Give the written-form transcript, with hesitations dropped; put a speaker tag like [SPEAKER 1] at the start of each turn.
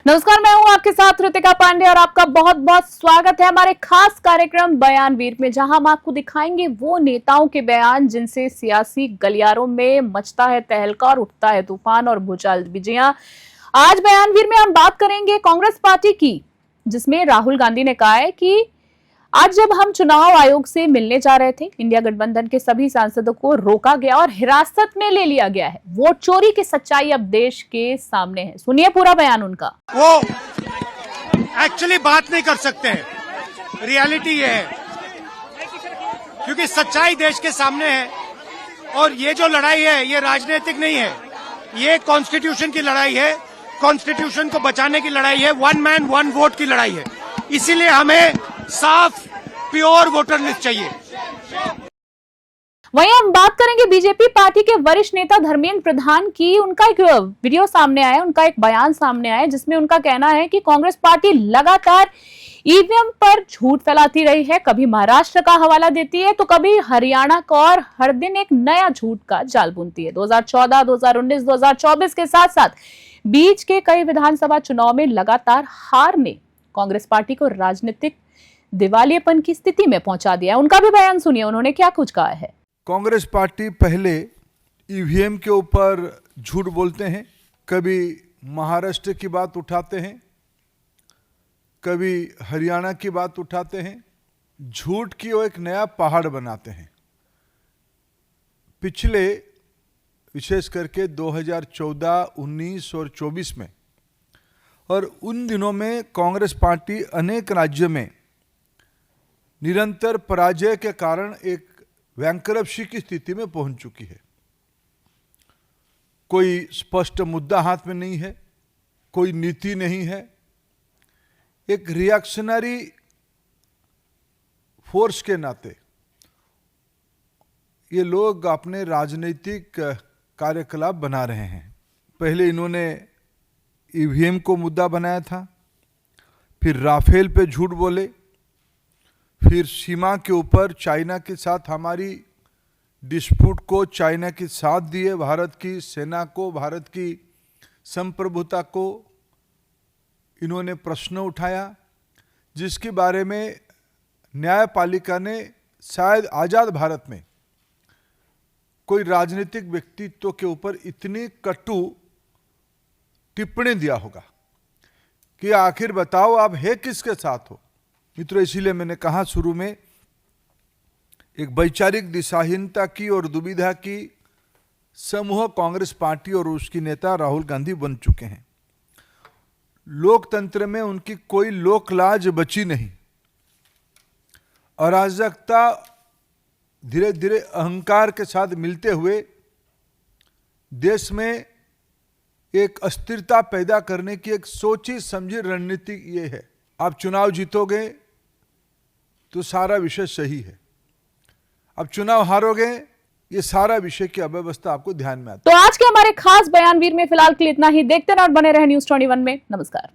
[SPEAKER 1] नमस्कार, मैं हूं आपके साथ ऋतिका पांडे और आपका बहुत बहुत स्वागत है हमारे खास कार्यक्रम बयानवीर में, जहां हम आपको दिखाएंगे वो नेताओं के बयान जिनसे सियासी गलियारों में मचता है तहलका और उठता है तूफान और भूचाल भी। जी हां, आज बयानवीर में हम बात करेंगे कांग्रेस पार्टी की, जिसमें राहुल गांधी ने कहा है कि आज जब हम चुनाव आयोग से मिलने जा रहे थे, इंडिया गठबंधन के सभी सांसदों को रोका गया और हिरासत में ले लिया गया है। वोट चोरी की सच्चाई अब देश के सामने है। सुनिए पूरा बयान उनका।
[SPEAKER 2] वो एक्चुअली बात नहीं कर सकते हैं, रियलिटी ये है, क्योंकि सच्चाई देश के सामने है। और ये जो लड़ाई है ये राजनीतिक नहीं है, ये कॉन्स्टिट्यूशन की लड़ाई है, कॉन्स्टिट्यूशन को बचाने की लड़ाई है, वन मैन वन वोट की लड़ाई है। इसीलिए हमें साफ प्योर वोटर लिस्ट चाहिए।
[SPEAKER 1] वहीं हम बात करेंगे बीजेपी पार्टी के वरिष्ठ नेता धर्मेंद्र प्रधान की। उनका एक वीडियो सामने आया, उनका एक बयान सामने आया, जिसमें उनका कहना है कि कांग्रेस पार्टी लगातार ईवीएम पर झूठ फैलाती रही है। कभी महाराष्ट्र का हवाला देती है तो कभी हरियाणा का, और हर दिन एक नया झूठ का जाल बुनती है। 2014, 2019, 2024 के साथ साथ बीच के कई विधानसभा चुनाव में लगातार हार ने कांग्रेस पार्टी को राजनीतिक दिवालियेपन की स्थिति में पहुंचा दिया। उनका भी बयान सुनिए, उन्होंने क्या कुछ कहा है।
[SPEAKER 3] कांग्रेस पार्टी पहले ईवीएम के ऊपर झूठ बोलते हैं, कभी महाराष्ट्र की बात उठाते हैं, कभी हरियाणा की बात उठाते हैं, झूठ की वो एक नया पहाड़ बनाते हैं। पिछले विशेष करके 2014, 19 और 24 में, और उन दिनों में कांग्रेस पार्टी अनेक राज्यों में निरंतर पराजय के कारण एक बैंकरप्सी की स्थिति में पहुंच चुकी है। कोई स्पष्ट मुद्दा हाथ में नहीं है, कोई नीति नहीं है। एक रिएक्शनरी फोर्स के नाते ये लोग अपने राजनीतिक कार्यकलाप बना रहे हैं। पहले इन्होंने ईवीएम को मुद्दा बनाया था, फिर राफेल पे झूठ बोले, फिर सीमा के ऊपर चाइना के साथ हमारी डिस्प्यूट को चाइना के साथ दिए, भारत की सेना को, भारत की संप्रभुता को इन्होंने प्रश्न उठाया, जिसके बारे में न्यायपालिका ने शायद आज़ाद भारत में कोई राजनीतिक व्यक्तित्व के ऊपर इतनी कटु टिप्पणी दिया होगा कि आखिर बताओ आप है किसके साथ हो। मित्रों, इसीलिए मैंने कहा शुरू में, एक वैचारिक दिशाहीनता की और दुविधा की समूह कांग्रेस पार्टी और उसकी नेता राहुल गांधी बन चुके हैं। लोकतंत्र में उनकी कोई लोकलाज बची नहीं। अराजकता धीरे धीरे अहंकार के साथ मिलते हुए देश में एक अस्थिरता पैदा करने की एक सोची समझी रणनीति ये है। आप चुनाव जीतोगे तो सारा विषय सही है, अब चुनाव हारोगे ये सारा विषय की अव्यवस्था आपको ध्यान में आती है।
[SPEAKER 1] तो आज के हमारे खास बयानवीर में फिलहाल के लिए इतना ही। देखते रहो और बने रहे न्यूज़ 21 में। नमस्कार।